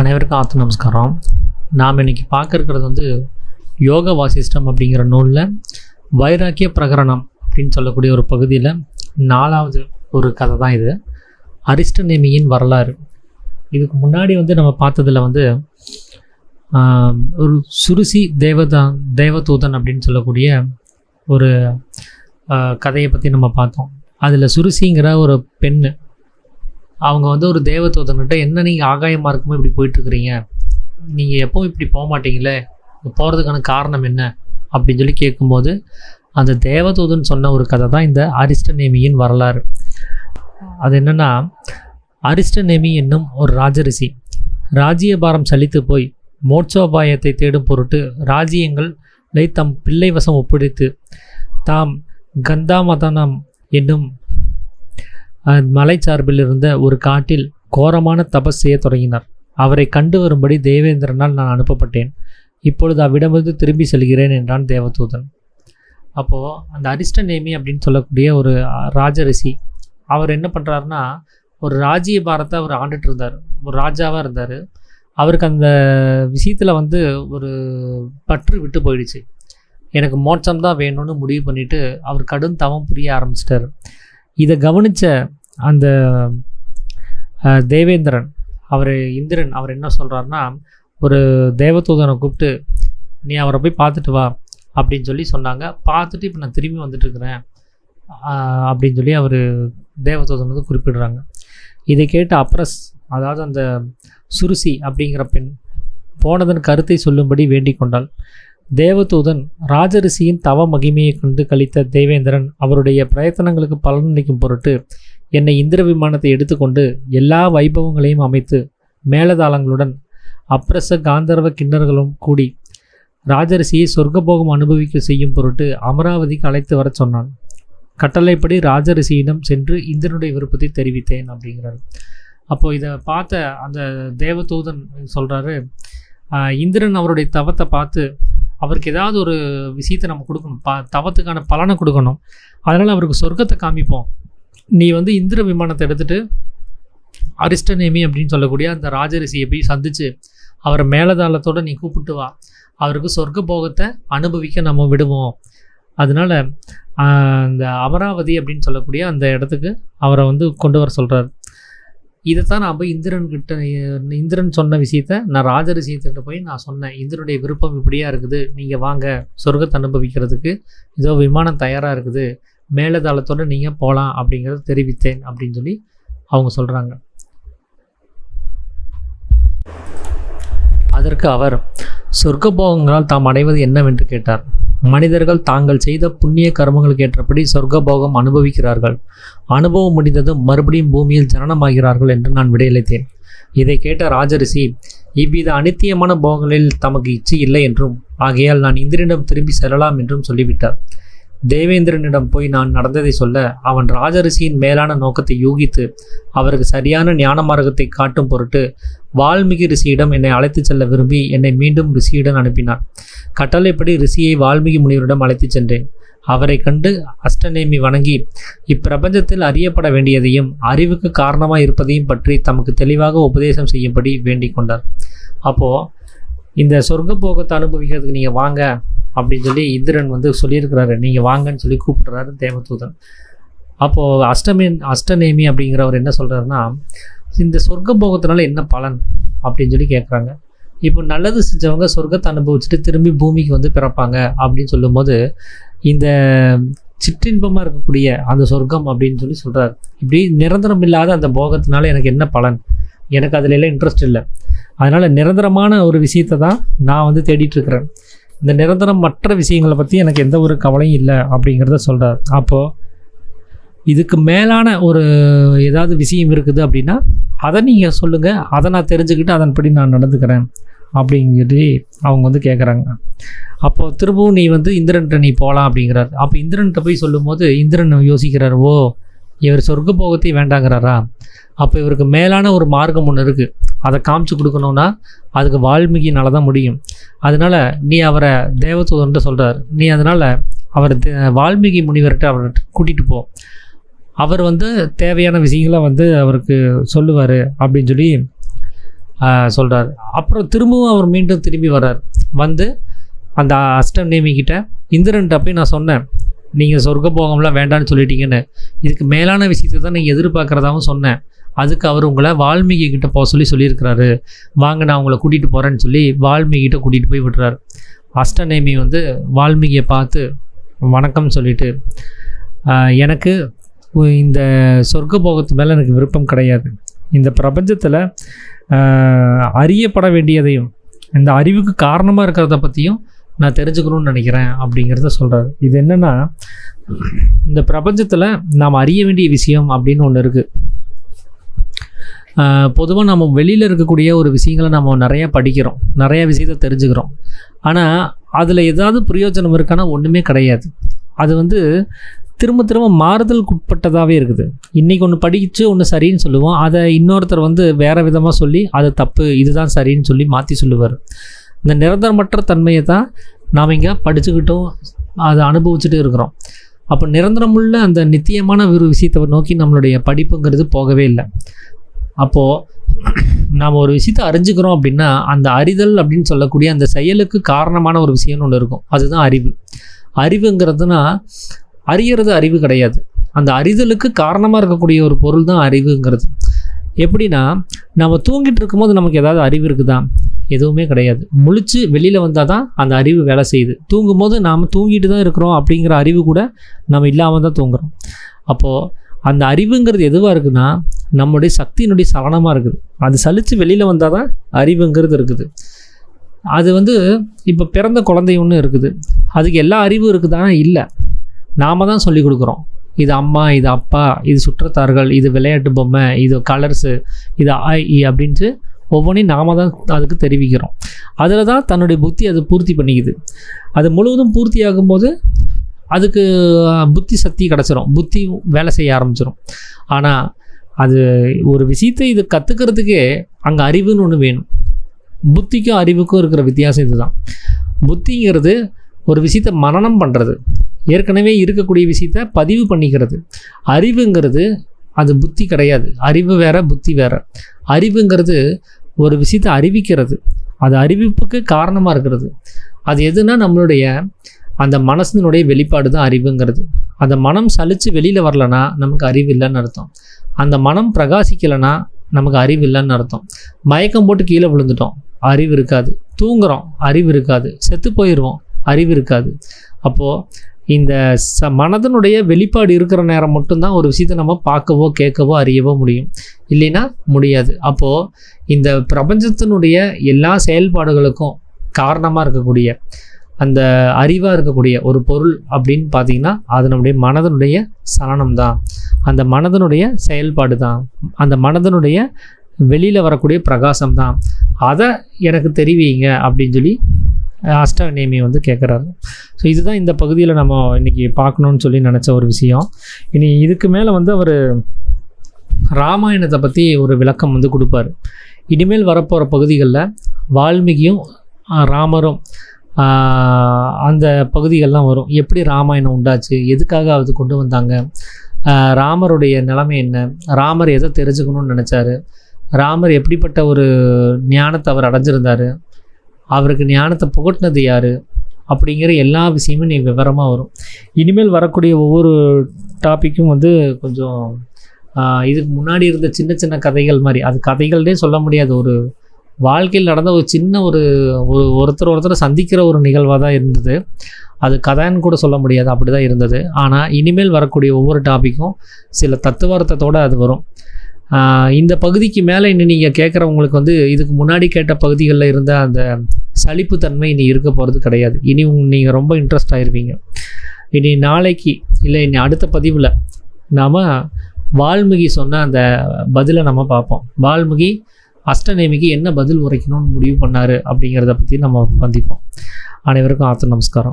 அனைவருக்கும் நமஸ்காரம். நாம் இன்றைக்கி பார்க்க இருக்கிறது யோக வாசிஷ்டம் அப்படிங்கிற நூலில் வைராக்கிய பிரகரணம் அப்படின்னு சொல்லக்கூடிய ஒரு பகுதியில் 4வது ஒரு கதை தான் இது. அரிஸ்டநேமியின் வரலாறு. இதுக்கு முன்னாடி நம்ம பார்த்ததில் ஒரு சுருசி தேவதூதன் அப்படின்னு சொல்லக்கூடிய ஒரு கதையை பற்றி நம்ம பார்த்தோம். அதில் சுருசிங்கிற ஒரு பெண்ணு, அவங்க ஒரு தேவதூதன்கிட்ட, என்ன நீங்கள் ஆகாயமாக இருக்குமோ இப்படி போயிட்டுருக்குறீங்க, நீங்கள் எப்பவும் இப்படி போக மாட்டீங்களே, போகிறதுக்கான காரணம் என்ன அப்படின்னு சொல்லி கேட்கும்போது அந்த தேவதூதன் சொன்ன ஒரு கதை தான் இந்த அரிஸ்டநேமியின் வரலாறு. அது என்னென்னா, அரிஸ்டநேமி என்னும் ஒரு ராஜரிஷி ராஜ்யபாரம் சலித்து போய் மோட்சோபாயத்தை தேடும் பொருட்டு ராஜ்யங்களை தம் பிள்ளை வசம் ஒப்படைத்து தாம் கந்தாமதனம் என்னும் மலை சார்பில் இருந்த ஒரு காட்டில் கோரமான தபஸ் செய்ய தொடங்கினார். அவரை கண்டு வரும்படி தேவேந்திரனால் நான் அனுப்பப்பட்டேன். இப்பொழுது அவ்விடமிருந்து திரும்பி செல்கிறேன் என்றான் தேவதூதன். அப்போது அந்த அரிஸ்டநேமி அப்படின்னு சொல்லக்கூடிய ஒரு ராஜரிஷி, அவர் என்ன பண்ணுறாருன்னா, ஒரு ராஜ்ய பாரத்தை அவர் ஆண்டுட்டு இருந்தார், ஒரு ராஜாவாக இருந்தார். அவருக்கு அந்த விஷயத்தில் ஒரு பற்று விட்டு போயிடுச்சு. எனக்கு மோட்சம்தான் வேணும்னு முடிவு பண்ணிவிட்டு அவர் கடும் தவம் புரிய ஆரம்பிச்சிட்டார். இதை கவனித்த அந்த தேவேந்திரன், இந்திரன், அவர் என்ன சொல்கிறாருன்னா, ஒரு தேவதூதனை கூப்பிட்டு நீ அவரை போய் பார்த்துட்டு வா அப்படின்னு சொல்லி சொன்னாங்க. பார்த்துட்டு இப்போ நான் திரும்பி வந்துட்டுருக்கிறேன் அப்படின்னு சொல்லி அவர் தேவதூதன் குறிப்பிடுறாங்க. இதை கேட்டு அப்ரஸ், அதாவது அந்த சுருசி அப்படிங்கிற பெண் போனதன் கருத்தை சொல்லும்படி வேண்டிக் கொண்டாள். தேவதூதன் ராஜரிஷியின் தவ மகிமையை கொண்டு கழித்த தேவேந்திரன் அவருடைய பிரயத்தனங்களுக்கு பலனளிக்கும் பொருட்டு என்னை இந்திர விமானத்தை எடுத்துக்கொண்டு எல்லா வைபவங்களையும் அமைத்து மேலதாளங்களுடன் அப்ரச காந்தர்வ கிண்ணர்களும் கூடி ராஜரிஷியை சொர்க்கபோகம் அனுபவிக்க செய்யும் பொருட்டு அமராவதிக்கு அழைத்து வர சொன்னான். கட்டளைப்படி ராஜரிஷியிடம் சென்று இந்திரனுடைய விருப்பத்தை தெரிவித்தேன் அப்படிங்கிறார். அப்போது இதை பார்த்த அந்த தேவதூதன் சொல்கிறாரு, இந்திரன் அவருடைய தவத்தை பார்த்து அவருக்கு ஏதாவது ஒரு விஷயத்தை நம்ம கொடுக்கணும், தவத்துக்கான பலனை கொடுக்கணும், அதனால் அவருக்கு சொர்க்கத்தை காமிப்போம். நீ இந்திர விமானத்தை எடுத்துகிட்டு அரிஸ்டநேமி அப்படின்னு சொல்லக்கூடிய அந்த ராஜரிஷியை போய் சந்தித்து அவரை மேலதாளத்தோடு நீ கூப்பிட்டு வா, அவருக்கு சொர்க்க போகத்தை அனுபவிக்க நம்ம விடுவோம். அதனால் அந்த அமராவதி அப்படின்னு சொல்லக்கூடிய அந்த இடத்துக்கு அவரை கொண்டு வர சொல்கிறார். இதைத்தான் நான் போய் இந்திரன் சொன்ன விஷயத்த நான் ராஜரிஷியத்திட்ட போய் நான் சொன்னேன், இந்திரனுடைய விருப்பம் இப்படியா இருக்குது, நீங்கள் வாங்க சொர்க்கத்தை அனுபவிக்கிறதுக்கு ஏதோ விமானம் தயாராக இருக்குது, மேலதாளத்தோடு நீங்கள் போகலாம் அப்படிங்கிறத தெரிவித்தேன் அப்படின்னு சொல்லி அவங்க சொல்கிறாங்க. அதற்கு அவர், சொர்க்கபோகங்களால் தாம் அடைவது என்னவென்று கேட்டார். மனிதர்கள் தாங்கள் செய்த புண்ணிய கர்மங்களுக்கு ஏற்றபடி சொர்க்கபோகம் அனுபவிக்கிறார்கள். அனுபவம் முடிந்ததும் மறுபடியும் பூமியில் ஜனனமாகிறார்கள் என்று நான் விடையளித்தேன். இதை கேட்ட ராஜரிஷி, இவ்வித அனித்தியமான போகங்களில் தமக்கு இச்சை இல்லை என்றும் ஆகையால் நான் இந்திரனிடம் திரும்பி செல்லலாம் என்றும் சொல்லிவிட்டார். தேவேந்திரனிடம் போய் நான் நடந்ததை சொல்ல அவன் ராஜரிஷியின் மேலான நோக்கத்தை யூகித்து அவருக்கு சரியான ஞான மார்க்கத்தை காட்டும் பொருட்டு வால்மீகி ரிஷியிடம் என்னை அழைத்து செல்ல விரும்பி என்னை மீண்டும் ரிஷியிடம் அனுப்பினார். கட்டளைப்படி ரிஷியை வால்மீகி முனிவரிடம் அழைத்து சென்றேன். அவரை கண்டு அஷ்டநேமி வணங்கி இப்பிரபஞ்சத்தில் அறியப்பட வேண்டியதையும் அறிவுக்கு காரணமாக இருப்பதையும் பற்றி தமக்கு தெளிவாக உபதேசம் செய்யும்படி வேண்டிக் கொண்டார். அப்போது இந்த சொர்க்க போகத்தை அனுபவிக்கிறதுக்கு நீங்கள் வாங்க அப்படின்னு சொல்லி இந்திரன் சொல்லியிருக்கிறாரு, நீங்கள் வாங்கன்னு சொல்லி கூப்பிட்றாரு தேவதூதன். அப்போது அஷ்டநேமி அப்படிங்கிறவர் என்ன சொல்கிறாருன்னா, இந்த சொர்க்க போகத்தினால என்ன பலன் அப்படின்னு சொல்லி கேட்குறாங்க. இப்போ நல்லது செஞ்சவங்க சொர்க்கத்தை அனுபவிச்சுட்டு திரும்பி பூமிக்கு பிறப்பாங்க அப்படின்னு சொல்லும்போது, இந்த சிற்றின்பமாக இருக்கக்கூடிய அந்த சொர்க்கம் அப்படின்னு சொல்லி சொல்கிறார். இப்படி நிரந்தரம் இல்லாத அந்த போகத்தினால எனக்கு என்ன பலன், எனக்கு அதில் எல்லாம் இன்ட்ரெஸ்ட் இல்லை, அதனால் நிரந்தரமான ஒரு விஷயத்தை தான் நான் தேடிட்டுருக்கிறேன், இந்த நிரந்தரம் மற்ற விஷயங்களை பற்றி எனக்கு எந்த ஒரு கவலையும் இல்லை அப்படிங்கிறத சொல்கிறார். அப்போது இதுக்கு மேலான ஒரு ஏதாவது விஷயம் இருக்குது அப்படின்னா அதை நீங்கள் சொல்லுங்கள், அதை நான் தெரிஞ்சுக்கிட்டு அதன்படி நான் நடந்துக்கிறேன் அப்படின்னு சொல்லி அவங்க கேட்குறாங்க. அப்போது திரும்பவும் நீ இந்திரன்கிட்ட நீ போகலாம் அப்படிங்கிறார். அப்போ இந்திரன்கிட்ட போய் சொல்லும்போது இந்திரன் யோசிக்கிறார், ஓ இவர் சொர்க்க போகத்தை வேண்டாங்கிறாரா, அப்போ இவருக்கு மேலான ஒரு மார்க்கம் ஒன்று இருக்குது, அதை காமிச்சு கொடுக்கணுன்னா அதுக்கு வால்மீகினால தான் முடியும். அதனால் நீ அவரை தேவதூதன்ட்டு சொல்கிறார், நீ அதனால் அவர் வால்மீகி முனிவர்கிட்ட அவரை கூட்டிகிட்டு போ, அவர் தேவையான விஷயங்களை அவருக்கு சொல்லுவார் அப்படின்னு சொல்லி சொல்கிறார். அப்புறம் திரும்பவும் அவர் மீண்டும் திரும்பி வர்றார். வந்து அந்த அஷ்டநேமிக்கிட்ட இந்திரன்ட்ட போய் நான் சொன்னேன், நீங்கள் சொர்க்க போகம்லாம் வேண்டான்னு சொல்லிட்டீங்கன்னு, இதுக்கு மேலான விஷயத்தை தான் நீங்கள் எதிர்பார்க்குறதாகவும் சொன்னேன். அதுக்கு அவர் உங்களை வால்மீகி கிட்ட போக சொல்லியிருக்கிறாரு, வாங்க நான் உங்களை கூட்டிகிட்டு போகிறேன்னு சொல்லி வால்மீகிட்ட கூட்டிகிட்டு போய் விடுறாரு. அஷ்டநேமி வந்து வால்மீகியை பார்த்து வணக்கம் சொல்லிவிட்டு, எனக்கு இந்த சொர்க்க போகத்து மேலே எனக்கு விருப்பம் கிடையாது. இந்த பிரபஞ்சத்தில் அறியப்பட வேண்டியதையும் இந்த அறிவுக்கு காரணமாக இருக்கிறத பற்றியும் நான் தெரிஞ்சுக்கணும்னு நினைக்கிறேன் அப்படிங்கிறத சொல்கிறார். இது என்னென்னா, இந்த பிரபஞ்சத்தில் நாம் அறிய வேண்டிய விஷயம் அப்படின்னு ஒன்று இருக்குது. பொதுவாக நம்ம வெளியில் இருக்கக்கூடிய ஒரு விஷயங்களை நம்ம நிறையா படிக்கிறோம், நிறையா விஷயத்தை தெரிஞ்சுக்கிறோம். ஆனால் அதில் ஏதாவது பிரயோஜனம் இருக்கானா ஒன்றுமே கிடையாது. அது வந்து திரும்ப திரும்ப மாறுதலுக்கு உட்பட்டதாகவே இருக்குது. இன்றைக்கி ஒன்று படித்து ஒன்று சரின்னு சொல்லுவோம், அதை இன்னொருத்தர் வந்து வேறு விதமாக சொல்லி அது தப்பு, இதுதான் சரின்னு சொல்லி மாற்றி சொல்லுவார். இந்த நிரந்தரமற்ற தன்மையை தான் நாம் இங்கே படிச்சுக்கிட்டும் அதை அனுபவிச்சுட்டு இருக்கிறோம். அப்போ நிரந்தரமுள்ள அந்த நித்தியமான ஒரு விஷயத்தை நோக்கி நம்மளுடைய படிப்புங்கிறது போகவே இல்லை. அப்போது நாம் ஒரு விஷயத்தை அறிஞ்சுக்கிறோம் அப்படின்னா அந்த அறிதல் அப்படின்னு சொல்லக்கூடிய அந்த செயலுக்கு காரணமான ஒரு விஷயம்னு ஒன்று இருக்கும், அதுதான் அறிவு. அறிவுங்கிறதுனா அறியறது அறிவு கிடையாது, அந்த அறிதலுக்கு காரணமாக இருக்கக்கூடிய ஒரு பொருள் தான் அறிவுங்கிறது. எப்படின்னா, நம்ம தூங்கிட்டு இருக்கும்போது நமக்கு ஏதாவது அறிவு இருக்குதா? எதுவுமே கிடையாது. முழிச்சு வெளியில் வந்தால் தான் அந்த அறிவு வேலை செய்யுது. தூங்கும்போது நாம் தூங்கிட்டு தான் இருக்கிறோம் அப்படிங்கிற அறிவு கூட நம்ம இல்லாமல் தான் தூங்குறோம். அப்போது அந்த அறிவுங்கிறது எதுவாக இருக்குன்னா நம்முடைய சக்தியினுடைய சலனமாக இருக்குது. அது சலித்து வெளியில் வந்தால் தான் அறிவுங்கிறது இருக்குது. அது வந்து இப்போ பிறந்த குழந்தை ஒன்று இருக்குது, அதுக்கு எல்லா அறிவும் இருக்குதானா? இல்லை, நாம் தான் சொல்லி கொடுக்குறோம். இது அம்மா, இது அப்பா, இது சுற்றத்தார்கள், இது விளையாட்டு பொம்மை, இது கலர்ஸு, இது அப்படின்ட்டு ஒவ்வொன்றையும் நாம் தான் அதுக்கு தெரிவிக்கிறோம். அதில் தான் தன்னுடைய புத்தி அது பூர்த்தி பண்ணிக்குது. அது முழுவதும் பூர்த்தி ஆகும்போது அதுக்கு புத்தி சக்தி கிடச்சிரும், புத்தி வேலை செய்ய ஆரம்பிச்சிடும். ஆனால் அது ஒரு விஷயத்தை இது கற்றுக்கிறதுக்கே அங்கே அறிவுன்னு ஒன்று வேணும். புத்திக்கும் அறிவுக்கும் இருக்கிற வித்தியாசம் இதுதான். புத்திங்கிறது ஒரு விஷயத்தை மனனம் பண்ணுறது, ஏற்கனவே இருக்கக்கூடிய விஷயத்தை பதிவு பண்ணிக்கிறது. அறிவுங்கிறது அது புத்தி கிடையாது, அறிவு வேற புத்தி வேற. அறிவுங்கிறது ஒரு விஷயத்தை அறிவிக்கிறது, அது அறிவிப்புக்கு காரணமாக இருக்கிறது. அது எதுனா நம்மளுடைய அந்த மனசினுடைய வெளிப்பாடு தான் அறிவுங்கிறது. அந்த மனம் சலித்து வெளியில் வரலன்னா நமக்கு அறிவு இல்லைன்னு அர்த்தம். அந்த மனம் பிரகாசிக்கலைன்னா நமக்கு அறிவு இல்லைன்னு அர்த்தம். மயக்கம் போட்டு கீழே விழுந்துட்டோம், அறிவு இருக்காது. தூங்குகிறோம், அறிவு இருக்காது. செத்து போயிடுவோம், அறிவு இருக்காது. அப்போது இந்த மனதனுடைய வெளிப்பாடு இருக்கிற நேரம் மட்டும்தான் ஒரு விஷயத்தை நம்ம பார்க்கவோ கேட்கவோ அறியவோ முடியும், இல்லைன்னா முடியாது. அப்போது இந்த பிரபஞ்சத்தினுடைய எல்லா செயல்பாடுகளுக்கும் காரணமாக இருக்கக்கூடிய அந்த அறிவாக இருக்கக்கூடிய ஒரு பொருள் அப்படின்னு பார்த்திங்கன்னா அது நம்முடைய மனதனுடைய சலனம் தான், அந்த மனதனுடைய செயல்பாடு தான், அந்த மனதனுடைய வெளியில் வரக்கூடிய பிரகாசம் தான். அதை எனக்கு தெரிவிங்க அப்படின்னு சொல்லி அஷ்டநேமி வந்து கேட்குறாரு. ஸோ இதுதான் இந்த பகுதியில் நம்ம இன்றைக்கி பார்க்கணுன்னு சொல்லி நினச்ச ஒரு விஷயம். இனி இதுக்கு மேலே வந்து அவர் ராமாயணத்தை பற்றி ஒரு விளக்கம் வந்து கொடுப்பார். இனிமேல் வரப்போகிற பகுதிகளில் வால்மீகியும் ராமரும் அந்த பகுதிகள்லாம் வரும். எப்படி ராமாயணம் உண்டாச்சு, எதுக்காக அது கொண்டு வந்தாங்க, ராமருடைய நிலைமை என்ன, ராமர் எதை தெரிஞ்சுக்கணும்னு நினச்சாரு, ராமர் எப்படிப்பட்ட ஒரு ஞானத்தை அவர் அடைஞ்சிருந்தார், அவருக்கு ஞானத்தை புகட்டினது யார், அப்படிங்கிற எல்லா விஷயமும் நீ விவரமாக வரும். இனிமேல் வரக்கூடிய ஒவ்வொரு டாப்பிக்கும் வந்து கொஞ்சம் இதுக்கு முன்னாடி இருந்த சின்ன சின்ன கதைகள் மாதிரி, அது கதைகள்னே சொல்ல முடியாது, ஒரு வாழ்க்கையில் நடந்த ஒரு சின்ன ஒருத்தர் சந்திக்கிற ஒரு நிகழ்வாக தான் இருந்தது. அது கதைன்னு கூட சொல்ல முடியாது, அப்படி தான் இருந்தது. ஆனால் இனிமேல் வரக்கூடிய ஒவ்வொரு டாப்பிக்கும் சில தத்துவார்த்தத்தோடு அது வரும். இந்த பகுதிக்கு மேலே இன்னும் நீங்கள் கேட்குறவங்களுக்கு வந்து இதுக்கு முன்னாடி கேட்ட பகுதிகளில் இருந்த அந்த சலிப்புத்தன்மை இனி இருக்க போகிறது கிடையாது. இனி நீங்கள் ரொம்ப இன்ட்ரெஸ்ட் ஆகிருவீங்க. இனி நாளைக்கு இல்லை இனி அடுத்த பதிவில் நாம் வால்மீகி சொன்ன அந்த பதிலை நம்ம பார்ப்போம். வால்மீகி அஷ்டநேமிக்கு என்ன பதில் உரைக்கணும்னு முடிவு பண்ணார் அப்படிங்கிறத பற்றி நம்ம சந்திப்போம். அனைவருக்கும் ஆத்ம நமஸ்காரம்.